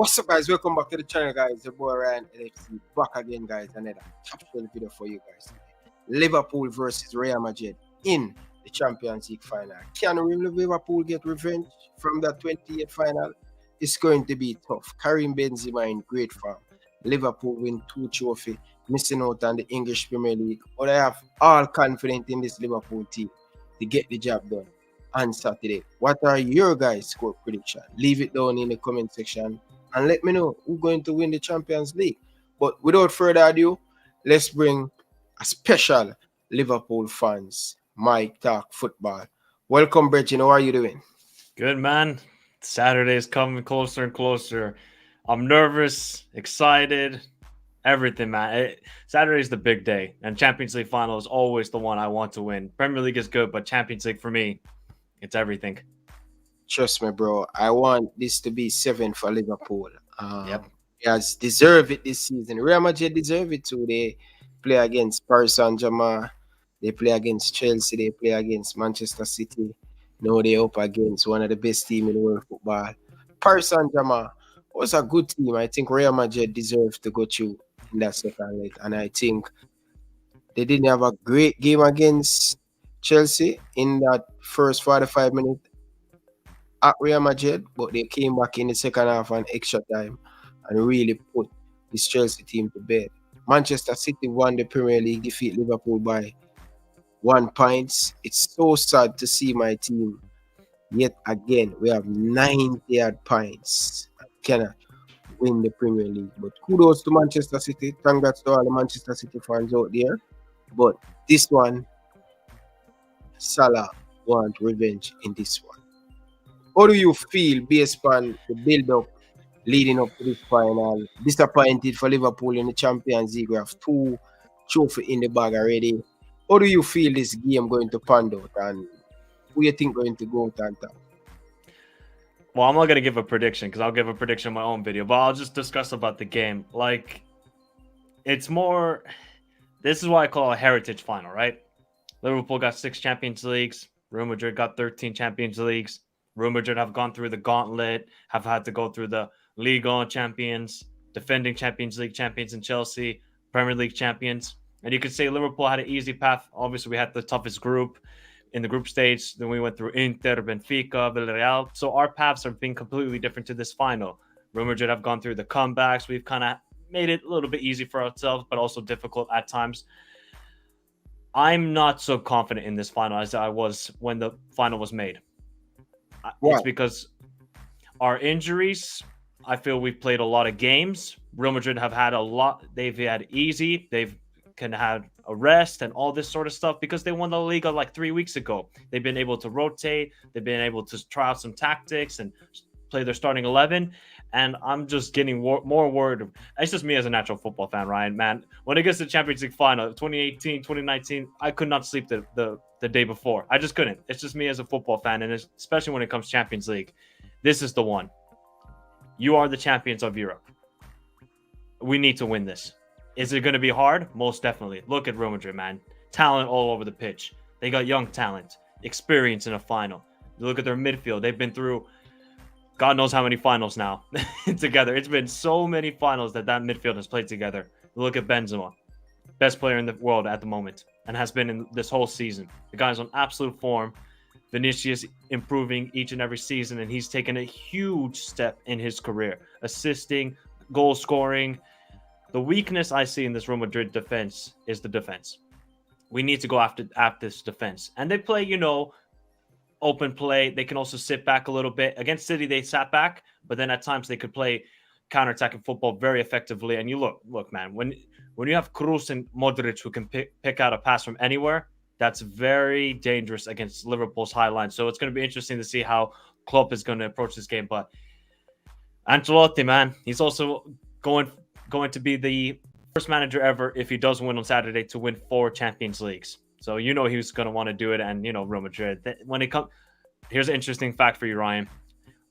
What's up, guys? Welcome back to the channel, guys. Your boy Ryan LFC back again, guys. Another capsule video for you guys. Liverpool versus Real Madrid in the Champions League final. Can Liverpool get revenge from that 28th final? It's going to be tough. Karim Benzema in great form. Liverpool win 2 trophies, missing out on the English Premier League. But I have all confidence in this Liverpool team to get the job done on Saturday. What are your guys' score prediction? Leave it down in the comment section and let me know who's going to win the Champions League. But without further ado, let's bring a special Liverpool fans, Mike Talk Football. Welcome, Bridget. How are you doing? Good, man. Saturday is coming closer and closer. I'm nervous, excited, everything, man. Saturday is the big day, and Champions League final is always the one I want to win. Premier League is good, but Champions League for me, it's everything. Trust me, bro. I want this to be 7 for Liverpool. Yep. He has deserved it this season. Real Madrid deserve it too. They play against Paris Saint-Germain. They play against Chelsea. They play against Manchester City. Now they're up against one of the best teams in the world football. Paris Saint-Germain was a good team. I think Real Madrid deserved to go through in that second leg. And I think they didn't have a great game against Chelsea in that first 45 minutes at Real Madrid, but they came back in the second half and extra time and really put this Chelsea team to bed. Manchester City won the Premier League, defeat Liverpool by 1 point. It's so sad to see my team yet again. We have 90 odd points. I cannot win the Premier League. But kudos to Manchester City. Congrats to all the Manchester City fans out there. But this one, Salah want revenge in this one. How do you feel based on the build-up leading up to this final? Disappointed for Liverpool in the Champions League. We have 2 trophies in the bag already. How do you feel this game going to pan out, and who you think going to go out on top? Well, I'm not going to give a prediction because I'll give a prediction in my own video, but I'll just discuss about the game. Like, it's more, this is what I call a heritage final, right? Liverpool got 6 Champions Leagues. Real Madrid got 13 Champions Leagues. Real Madrid have gone through the gauntlet, have had to go through the Ligue 1 champions, defending Champions League champions in Chelsea, Premier League champions. And you could say Liverpool had an easy path. Obviously, we had the toughest group in the group stage. Then we went through Inter, Benfica, Villarreal. So our paths are being completely different to this final. Real Madrid have gone through the comebacks. We've kind of made it a little bit easy for ourselves, but also difficult at times. I'm not so confident in this final as I was when the final was made. Wow. It's because our injuries, I feel we've played a lot of games. Real Madrid have had a lot. They've had easy. They've can have a rest and all this sort of stuff because they won the Liga like 3 weeks ago. They've been able to rotate. They've been able to try out some tactics and play their starting 11. And I'm just getting more worried. It's just me as a natural football fan, Ryan, man. When it gets to the Champions League final, 2018, 2019, I could not sleep the day before. I just couldn't. It's just me as a football fan, and especially when it comes to Champions League. This is the one. You are the champions of Europe. We need to win this. Is it going to be hard? Most definitely. Look at Real Madrid, man. Talent all over the pitch. They got young talent, experience in a final. You look at their midfield. They've been through God knows how many finals now together. It's been so many finals that midfield has played together. Look at Benzema, best player in the world at the moment, and has been in this whole season. The guy's on absolute form. Vinicius improving each and every season, and he's taken a huge step in his career, assisting, goal scoring. The weakness I see in this Real Madrid defense is the defense. We need to go after this defense. And they play, open play. They can also sit back a little bit. Against City, they sat back, but then at times they could play counter-attacking football very effectively. And you look, man, when you have Kroos and Modric who can pick out a pass from anywhere, that's very dangerous against Liverpool's high line. So it's going to be interesting to see how Klopp is going to approach this game. But Ancelotti, man, he's also going to be the first manager ever, if he does win on Saturday, to win 4 Champions Leagues. So he's going to want to do it, and Real Madrid. Here's an interesting fact for you, Ryan.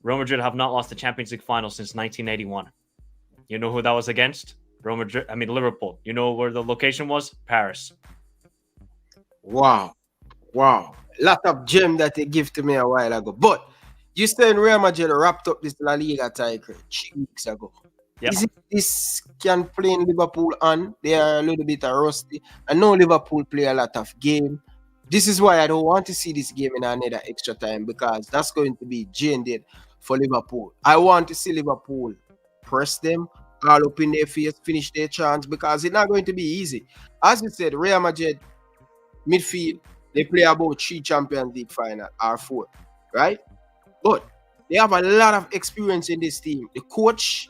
Real Madrid have not lost the Champions League final since 1981. You know who that was against? Liverpool. You know where the location was? Paris. Wow. Lot of gem that they give to me a while ago. But You said Real Madrid wrapped up this La Liga title 3 weeks ago. Is Yep. it this can play in Liverpool on? They are a little bit rusty. I know Liverpool play a lot of game. This is why I don't want to see this game in another extra time because that's going to be jaded for Liverpool. I want to see Liverpool press them all up in their face, finish their chance because it's not going to be easy. As you said, Real Madrid midfield, they play about 3 Champions League final or 4, right? But they have a lot of experience in this team. The coach,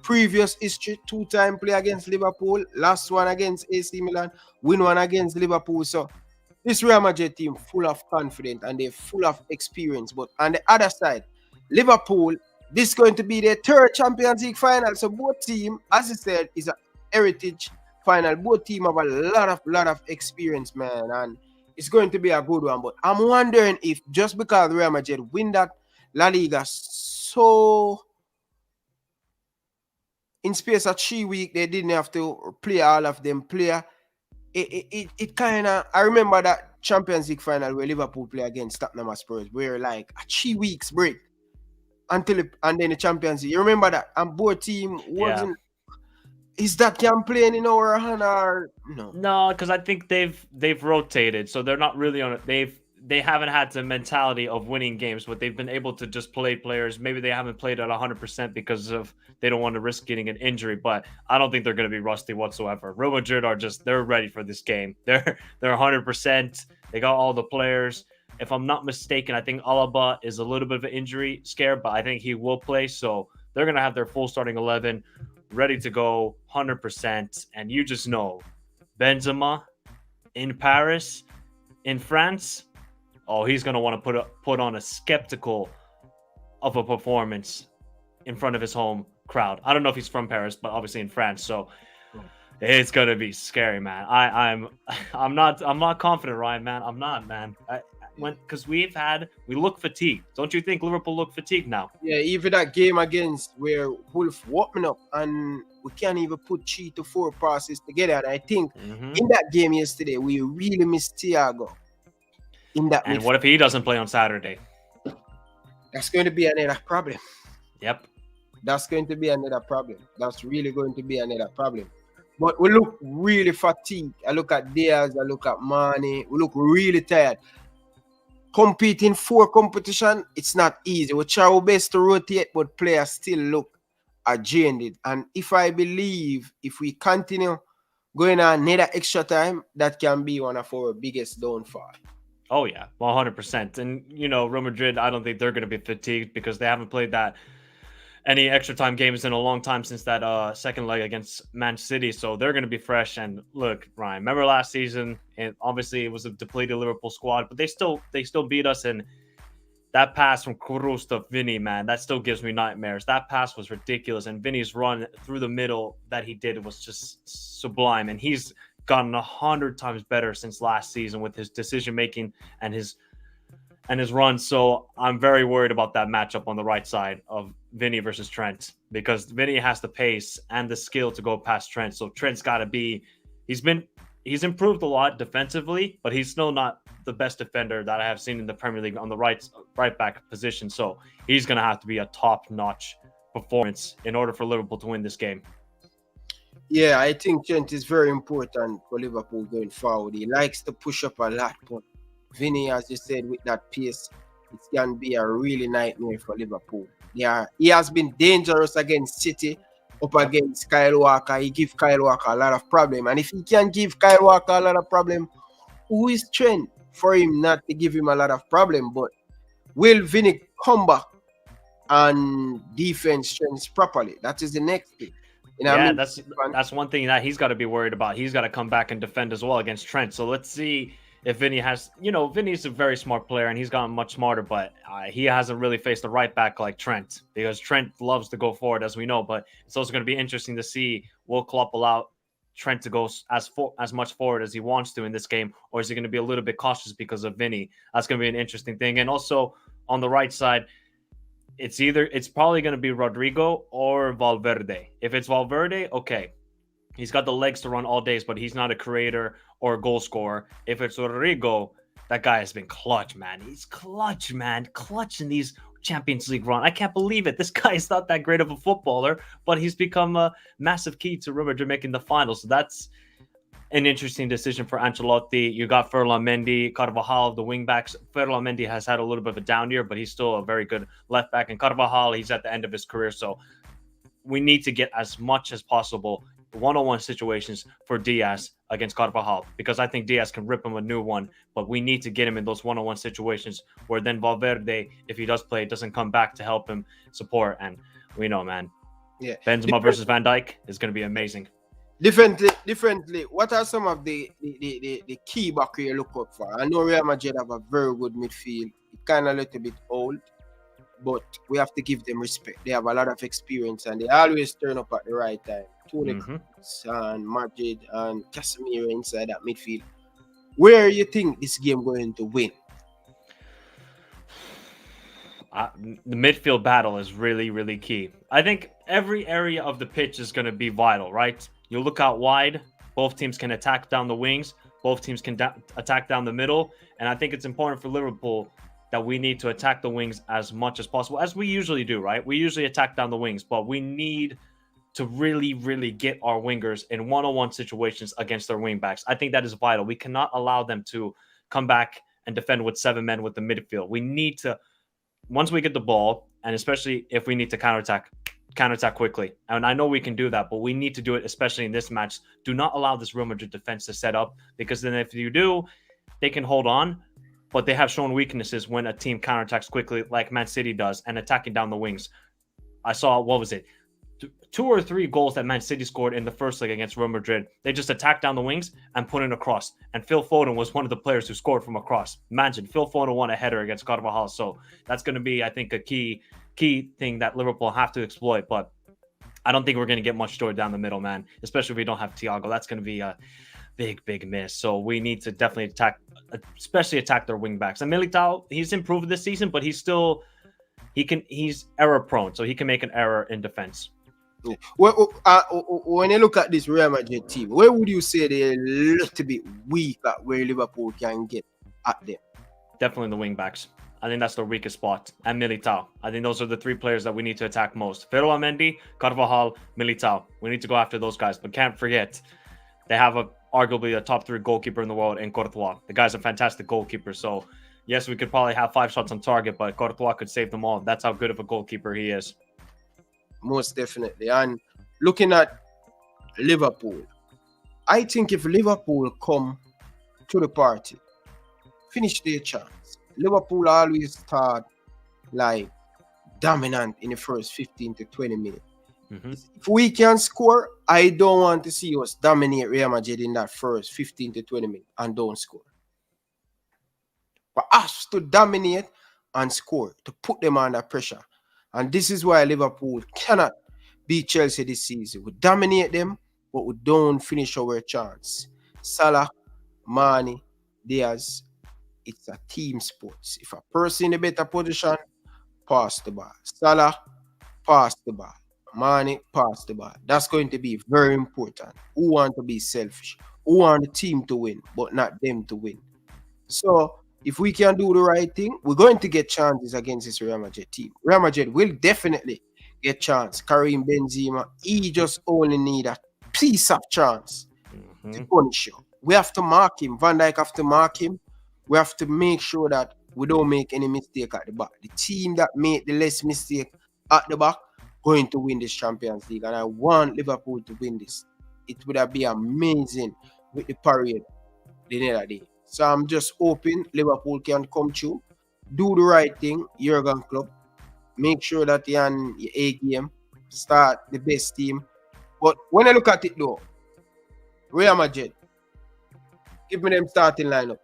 previous history, 2-time play against Liverpool, last one against AC Milan, win one against Liverpool. So this Real Madrid team full of confidence and they're full of experience. But on the other side, Liverpool, this is going to be their 3rd Champions League final. So both team, as I said, is a heritage final. Both team have a lot of experience, man, and it's going to be a good one. But I'm wondering if just because Real Madrid win that La Liga so in space of 3 weeks, they didn't have to play all of them player. It kind of, I remember that Champions League final where Liverpool play against Tottenham Spurs, where like a 3 weeks break and then the Champions League. You remember that? And both team wasn't. Is that campaign in our hand or no? No, because I think they've rotated, so they're not really on it. They haven't had the mentality of winning games, but they've been able to just play players. Maybe they haven't played at 100% because of they don't want to risk getting an injury. But I don't think they're going to be rusty whatsoever. Real Madrid are they're ready for this game. They're 100%. They got all the players. If I'm not mistaken, I think Alaba is a little bit of an injury scare, but I think he will play. So they're going to have their full starting 11 ready to go 100%. And you just know Benzema in Paris, in France, oh, he's going to want to put on a skeptical of a performance in front of his home crowd. I don't know if he's from Paris, but obviously in France. So it's going to be scary, man. I'm not confident, Ryan, man. I'm not, man. Because we look fatigued. Don't you think Liverpool look fatigued now? Yeah, even that game against where Wolf woke me up and we can't even put 3 to 4 passes together. And I think in that game yesterday, we really missed Thiago. In that and midfield. What if he doesn't play on Saturday? That's going to be another problem. Yep. That's going to be another problem. That's really going to be another problem. But we look really fatigued. I look at Diaz, I look at Mane. We look really tired. Competing 4 competition, it's not easy. We try our best to rotate, but players still look jaded. And if I believe if we continue going on another extra time, that can be one of our biggest downfall. Oh yeah, 100%. And Real Madrid, I don't think they're going to be fatigued because they haven't played any extra time games in a long time since that second leg against Man City. So they're going to be fresh. And look, Ryan, remember last season? And obviously it was a depleted Liverpool squad, but they still beat us. And that pass from Kroos to Vinny, man, that still gives me nightmares. That pass was ridiculous. And Vinny's run through the middle that he did was just sublime. And he's gotten 100 times better since last season with his decision making and his run. So I'm very worried about that matchup on the right side of Vinny versus Trent because Vinny has the pace and the skill to go past Trent. So Trent's got to be. He's improved a lot defensively, but he's still not the best defender that I have seen in the Premier League on the right back position. So he's going to have to be a top-notch performance in order for Liverpool to win this game. Yeah, I think Trent is very important for Liverpool going forward. He likes to push up a lot, but Vinny, as you said, with that pace, it can be a really nightmare for Liverpool. Yeah, he has been dangerous against City, up against Kyle Walker. He gives Kyle Walker a lot of problem. And if he can give Kyle Walker a lot of problem, who is Trent for him not to give him a lot of problem? But will Vinny come back and defense Trent properly? That is the next thing. That's one thing that he's got to be worried about. He's got to come back and defend as well against Trent. So let's see if Vinny has, Vinny's a very smart player and he's gotten much smarter, but he hasn't really faced a right back like Trent because Trent loves to go forward, as we know. But it's also going to be interesting to see will Klopp allow Trent to go as much forward as he wants to in this game, or is he going to be a little bit cautious because of Vinny? That's going to be an interesting thing. And also on the right side, it's probably going to be Rodrigo or Valverde. If it's Valverde, okay. He's got the legs to run all days, but he's not a creator or a goal scorer. If it's Rodrigo, that guy has been clutch, man. He's clutch, man. Clutch in these Champions League run. I can't believe it. This guy is not that great of a footballer, but he's become a massive key to Real Madrid making the final. So that's an interesting decision for Ancelotti. You got Ferland Mendy, Carvajal, the wingbacks. Ferland Mendy has had a little bit of a down year, but he's still a very good left back. And Carvajal, he's at the end of his career. So we need to get as much as possible one-on-one situations for Diaz against Carvajal, because I think Diaz can rip him a new one, but we need to get him in those one-on-one situations where then Valverde, if he does play, doesn't come back to help him support. And we know, man, Benzema versus Van Dijk is going to be amazing. Differently, what are some of the key back you look up for? I know Real Madrid have a very good midfield. It's kind of a little bit old, but we have to give them respect. They have a lot of experience and they always turn up at the right time. Toni Kroos and Madrid and Casemiro inside that midfield. Where you think this game going to win? The midfield battle is really, really key. I think every area of the pitch is going to be vital, right? You look out wide, both teams can attack down the wings, both teams can attack down the middle, and I think it's important for Liverpool that we need to attack the wings as much as possible, as we usually do, right? We usually attack down the wings, but we need to really, really get our wingers in one-on-one situations against their wingbacks. I think that is vital. We cannot allow them to come back and defend with 7 men with the midfield. We need to, once we get the ball, and especially if we need to counterattack quickly. And I know we can do that, but we need to do it, especially in this match. Do not allow this Real Madrid defense to set up, because then if you do, they can hold on, but they have shown weaknesses when a team counterattacks quickly like Man City does and attacking down the wings. I saw, 2 or 3 goals that Man City scored in the first leg against Real Madrid. They just attacked down the wings and put in a cross. And Phil Foden was one of the players who scored from a cross. Imagine, Phil Foden won a header against Carvajal. So that's going to be, I think, a key thing that Liverpool have to exploit. But I don't think we're going to get much joy down the middle, man, especially if we don't have Thiago. That's going to be a big, big miss. So we need to definitely attack their wing backs. And Militao, he's improved this season, but he's error prone. So he can make an error in defense. Yeah. When you look at this Real Madrid team, where would you say they're a little bit weak at where Liverpool can get at them? Definitely the wing backs. I think that's their weakest spot. And Militao. I think those are the 3 players that we need to attack most. Ferland Mendy, Carvajal, Militao. We need to go after those guys. But can't forget, they have arguably a top 3 goalkeeper in the world in Courtois. The guy's a fantastic goalkeeper. So, yes, we could probably have 5 shots on target, but Courtois could save them all. That's how good of a goalkeeper he is. Most definitely. And looking at Liverpool, I think if Liverpool come to the party, finish their chance. Liverpool always start like dominant in the first 15 to 20 minutes. If we can score, I don't want to see us dominate Real Madrid in that first 15 to 20 minutes and don't score. For us to dominate and score, to put them under pressure. And this is why Liverpool cannot beat Chelsea this season. We dominate them, but we don't finish our chance. Salah, Mane, Diaz, it's a team sport. If a person in a better position, pass the ball. Salah, pass the ball. Mane, pass the ball. That's going to be very important. Who want to be selfish? Who want the team to win, but not them to win? So, if we can do the right thing, we're going to get chances against this Real Madrid team. Real Madrid will definitely get chance. Karim Benzema, he just only need a piece of chance to punish you. We have to mark him. Van Dijk have to mark him. We have to make sure that we don't make any mistake at the back. The team that made the less mistake at the back going to win this Champions League. And I want Liverpool to win this. It would have been amazing with the parade the other day. So I'm just hoping Liverpool can come through, do the right thing, Jurgen Klopp, make sure that you're on your A game, start the best team. But when I look at it though, Real Madrid, give me them starting lineup.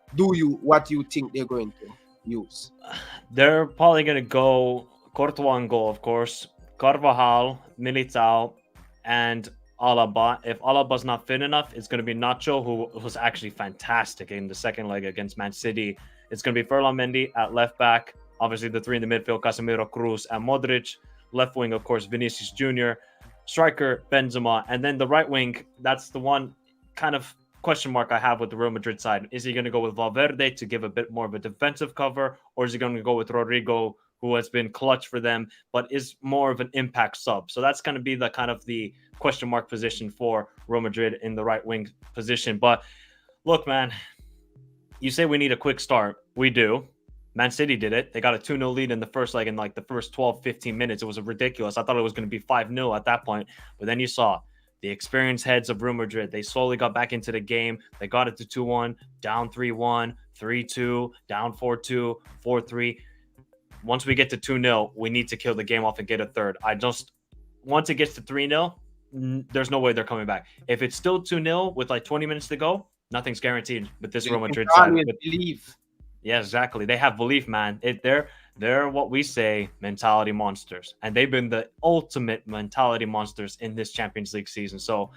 What you think they're going to use? They're probably going to go Courtois in goal, of course, Carvajal, Militao, and Alaba. If Alaba's not fit enough, it's going to be Nacho, who was actually fantastic in the second leg against Man City. It's going to be Ferland Mendy at left back. Obviously, the 3 in the midfield, Casemiro, Kroos, and Modric. Left wing, of course, Vinicius Jr. Striker, Benzema. And then the right wing, that's the one kind of question mark I have with the Real Madrid side. Is he going to go with Valverde to give a bit more of a defensive cover, or is he going to go with Rodrigo, who has been clutch for them, but is more of an impact sub. So that's going to be the kind of the question mark position for Real Madrid in the right wing position. But look, man, you say we need a quick start. We do. Man City did it. They got a 2-0 lead in the first leg in like the first 12, 15 minutes. It was ridiculous. I thought it was going to be 5-0 at that point. But then you saw the experienced heads of Real Madrid. They slowly got back into the game. They got it to 2-1, down 3-1, 3-2, down 4-2, 4-3. Once we get to 2-0, we need to kill the game off and get a third. Once it gets to 3-0, there's no way they're coming back. If it's still 2-0 with like 20 minutes to go, nothing's guaranteed with this Real Madrid side. Believe. Yeah, exactly. They have belief, man. They're what we say mentality monsters, and they've been the ultimate mentality monsters in this Champions League season. So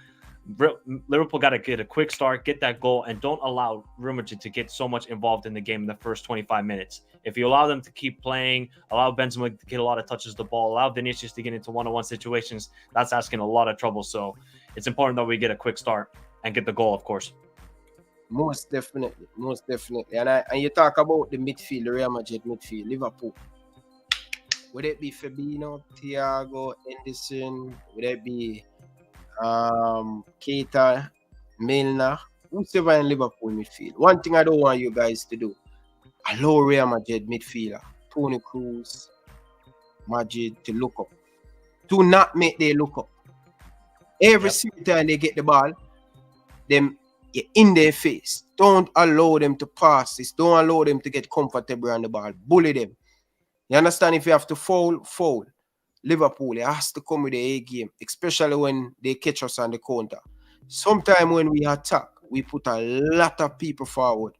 Liverpool got to get a quick start, get that goal, and don't allow Real Madrid to get so much involved in the game in the first 25 minutes. If you allow them to keep playing, allow Benzema to get a lot of touches of the ball, allow Vinicius to get into one-on-one situations, that's asking a lot of trouble. So it's important that we get a quick start and get the goal, of course. Most definitely. And you talk about the midfield, the Real Madrid midfield, Liverpool. Would it be Fabinho, Thiago, Henderson? Would it be Keita, Milner? Whoever in Liverpool midfield. One thing I don't want you guys to do, allow Real Madrid midfielder, Toni Kroos, Madrid to look up. Do not make them look up. Every single time they get the ball, them in their face. Don't allow them to pass this. Don't allow them to get comfortable on the ball. Bully them. You understand? If you have to foul. Liverpool, it has to come with the A game, especially when they catch us on the counter. Sometimes when we attack, we put a lot of people forward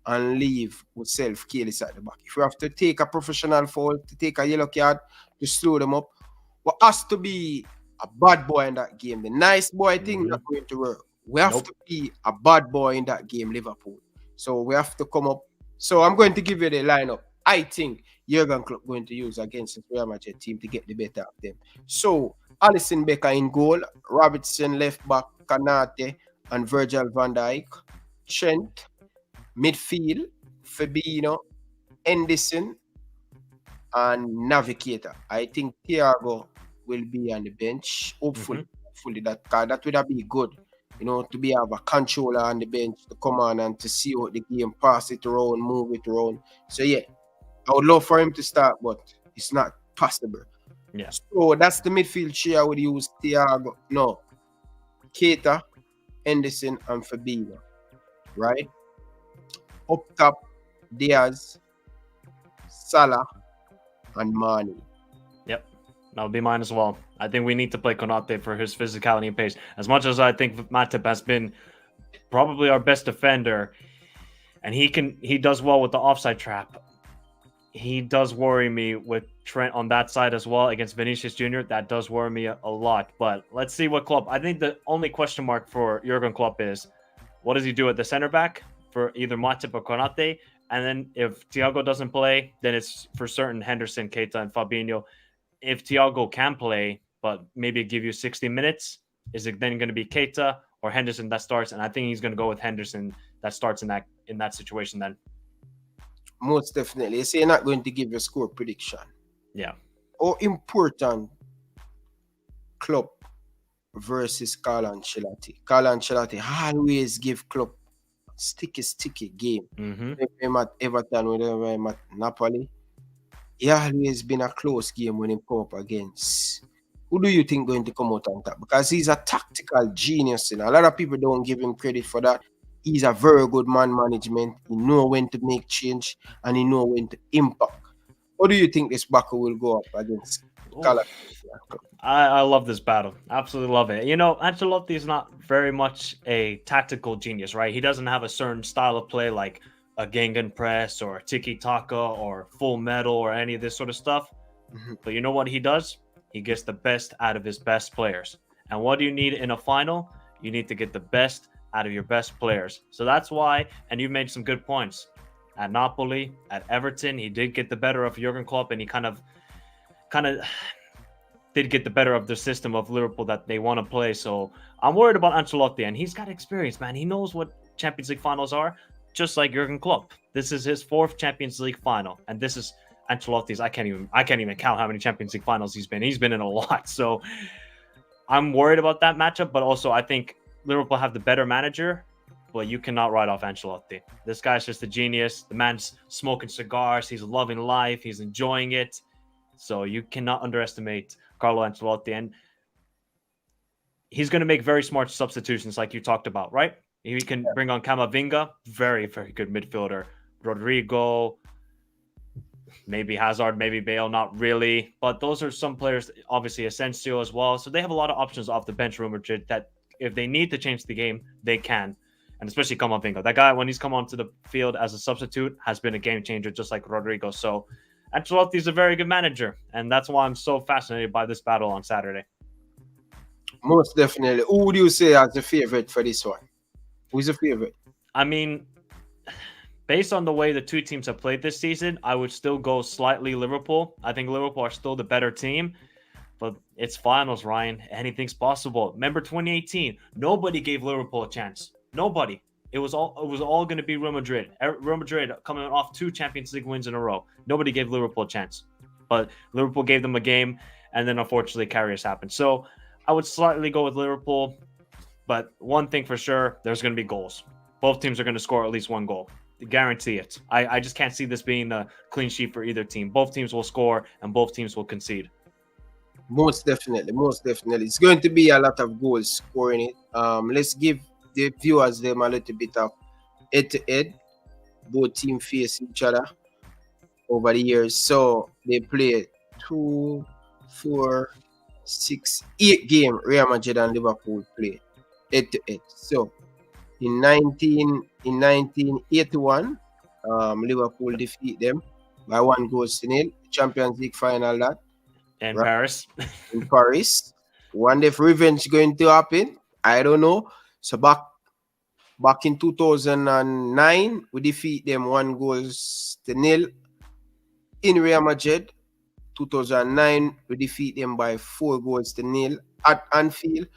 and leave with self-careless at the back. If you have to take a professional foul, to take a yellow card, to slow them up, what has to be a bad boy in that game. The nice boy thing not going to work. We have to be a bad boy in that game, Liverpool. So we have to come up. So I'm going to give you the lineup I think Jurgen Klopp going to use against the Real Madrid team to get the better of them. So Alisson Becker in goal, Robertson left back, Kanate and Virgil van Dijk, Trent, midfield, Fabinho, Henderson and Navigator. I think Thiago will be on the bench. Hopefully that would be good. You know, to be have a controller on the bench to come on and to see what the game, pass it around, move it around. So yeah, I would love for him to start, but it's not possible. Yeah. So that's the midfield chair I would use Thiago. No. Keita, Henderson, and Fabinho. Right? Up top, Diaz, Salah, and Mane. Yep. That would be mine as well. I think we need to play Konate for his physicality and pace. As much as I think Matip has been probably our best defender, and he does well with the offside trap. He does worry me with Trent on that side as well against Vinicius Jr. That does worry me a lot. But let's see what Klopp. I think the only question mark for Jurgen Klopp is what does he do at the center back for either Matip or Konate? And then if Thiago doesn't play, then it's for certain Henderson, Keita, and Fabinho. If Thiago can play, but maybe give you 60 minutes, is it then going to be Keita or Henderson that starts? And I think he's going to go with Henderson that starts in that situation then. Most definitely. You say you're not going to give a score prediction. Yeah. How important Klopp versus Carlo Ancelotti? Carlo Ancelotti always give Klopp sticky game. When at Everton, when at Napoli, he always been a close game when he come up against. Who do you think going to come out on top? Because he's a tactical genius. You know? A lot of people don't give him credit for that. He's a very good man management. He know when to make change and he know when to impact. What do you think this battle will go up against Carlo? I love this battle. Absolutely love it. You know, Ancelotti is not very much a tactical genius, right? He doesn't have a certain style of play like a Gengen press or tiki-taka or full metal or any of this sort of stuff. But you know what he does? He gets the best out of his best players. And what do you need in a final? You need to get the best out of your best players. So that's why, and you've made some good points. At Napoli, at Everton, he did get the better of Jurgen Klopp, and he kind of did get the better of the system of Liverpool that they want to play. So I'm worried about Ancelotti, and he's got experience, man. He knows what Champions League finals are, just like Jurgen Klopp. This is his 4th Champions League final, and this is Ancelotti's, I can't even count how many Champions League finals he's been. He's been in a lot. So I'm worried about that matchup, but also I think Liverpool have the better manager, but you cannot write off Ancelotti. This guy's just a genius. The man's smoking cigars. He's loving life. He's enjoying it. So you cannot underestimate Carlo Ancelotti. And he's going to make very smart substitutions like you talked about, right? He can bring on Camavinga, very, very good midfielder. Rodrigo, maybe Hazard, maybe Bale, not really. But those are some players, obviously Asensio as well. So they have a lot of options off the bench, Real Madrid, that if they need to change the game, they can. And especially Camavinga. That guy, when he's come onto the field as a substitute, has been a game changer, just like Rodrigo. So Ancelotti is a very good manager. And that's why I'm so fascinated by this battle on Saturday. Most definitely. Who would you say as the favorite for this one? Who's the favorite? I mean, based on the way the two teams have played this season, I would still go slightly Liverpool. I think Liverpool are still the better team, but it's finals, Ryan. Anything's possible. Remember 2018? Nobody gave Liverpool a chance. Nobody. It was all going to be Real Madrid. Real Madrid coming off 2 Champions League wins in a row. Nobody gave Liverpool a chance, but Liverpool gave them a game, and then unfortunately carriers happened. So I would slightly go with Liverpool, but one thing for sure, there's going to be goals. Both teams are going to score at least one goal. Guarantee it. I just can't see this being a clean sheet for either team. Both teams will score and both teams will concede. Most definitely. It's going to be a lot of goals scoring it. Let's give the viewers them a little bit of head-to-head. Both teams face each other over the years. So they play 2, 4, 6, 8 game. Real Madrid and Liverpool play head-to-head. So in 1981, Liverpool defeat them by 1-0. Champions League final that. In Paris. In Paris. One day revenge going to happen. I don't know. So back in 2009, we defeat them 1-0 in Real Madrid. 2009, we defeat them by 4-0 at Anfield.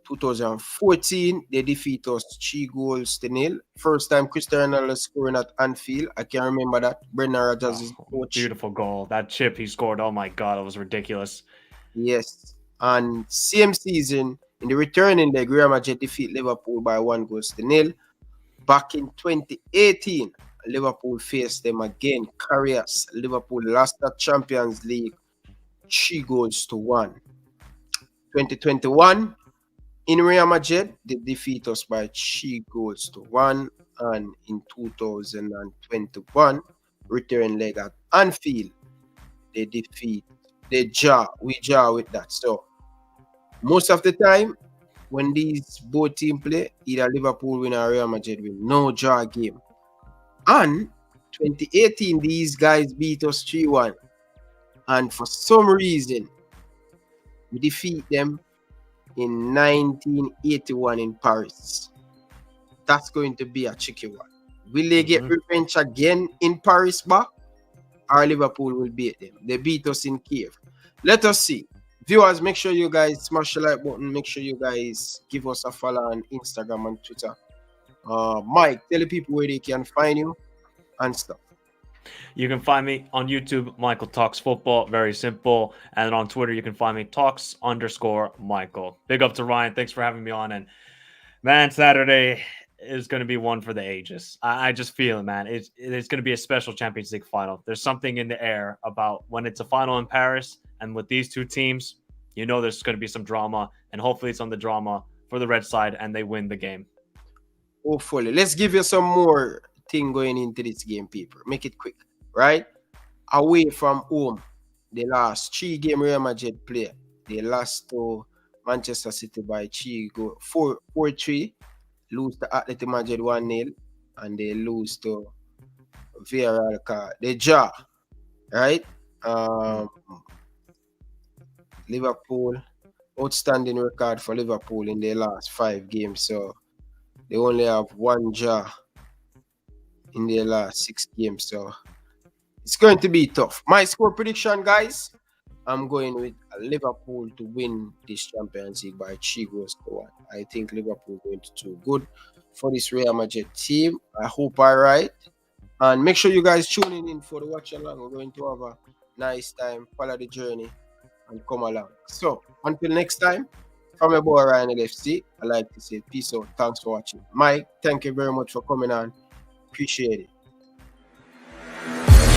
2014, they defeat us 3-0. First time Cristiano Ronaldo scoring at Anfield. I can remember that. Brendan Rodgers is coach. Beautiful goal. That chip he scored, oh my God, it was ridiculous. Yes. And same season, in the returning leg, Real Madrid defeat Liverpool by 1-0. Back in 2018, Liverpool faced them again. Carriers. Liverpool lost the Champions League 3-1. 2021, in Real Madrid, they defeat us by 3-1. And in 2021, return leg at Anfield, we draw with that. So most of the time, when these both teams play, either Liverpool win or Real Madrid win. No draw game. And 2018, these guys beat us 3-1. And for some reason, we defeat them in 1981 in Paris. That's going to be a tricky one. Will they get revenge again in Paris back? Or Liverpool will beat them? They beat us in Kiev. Let us see. Viewers, make sure you guys smash the like button. Make sure you guys give us a follow on Instagram and Twitter. Mike, tell the people where they can find you and stuff. You can find me on YouTube, Michael Talks Football. Very simple. And on Twitter, you can find me Talks_Michael. Big up to Ryan. Thanks for having me on. And man, Saturday is going to be one for the ages. I just feel it, man. It's going to be a special Champions League final. There's something in the air about when it's a final in Paris. And with these two teams, you know there's going to be some drama. And hopefully it's on the drama for the red side and they win the game. Hopefully. Let's give you some more thing going into this game, people. Make it quick, right? Away from home, the last 3 game Real Madrid play. They lost to Manchester City by 4-3, lose to Atletico Madrid 1-0, and they lose to Villarreal. They draw, right? Liverpool, outstanding record for Liverpool in their last 5 games. So they only have 1 draw in their last 6 games. So it's going to be tough. My score prediction, guys, I'm going with Liverpool to win this Champions League by 3-1. I think Liverpool going to do good for this Real Madrid team. I hope I'm right. And make sure you guys tune in for the watch along. We're going to have a nice time, follow the journey, and come along. So, until next time, from your boy Ryan LFC, I like to say peace out. Thanks for watching. Mike, thank you very much for coming on. Appreciate it.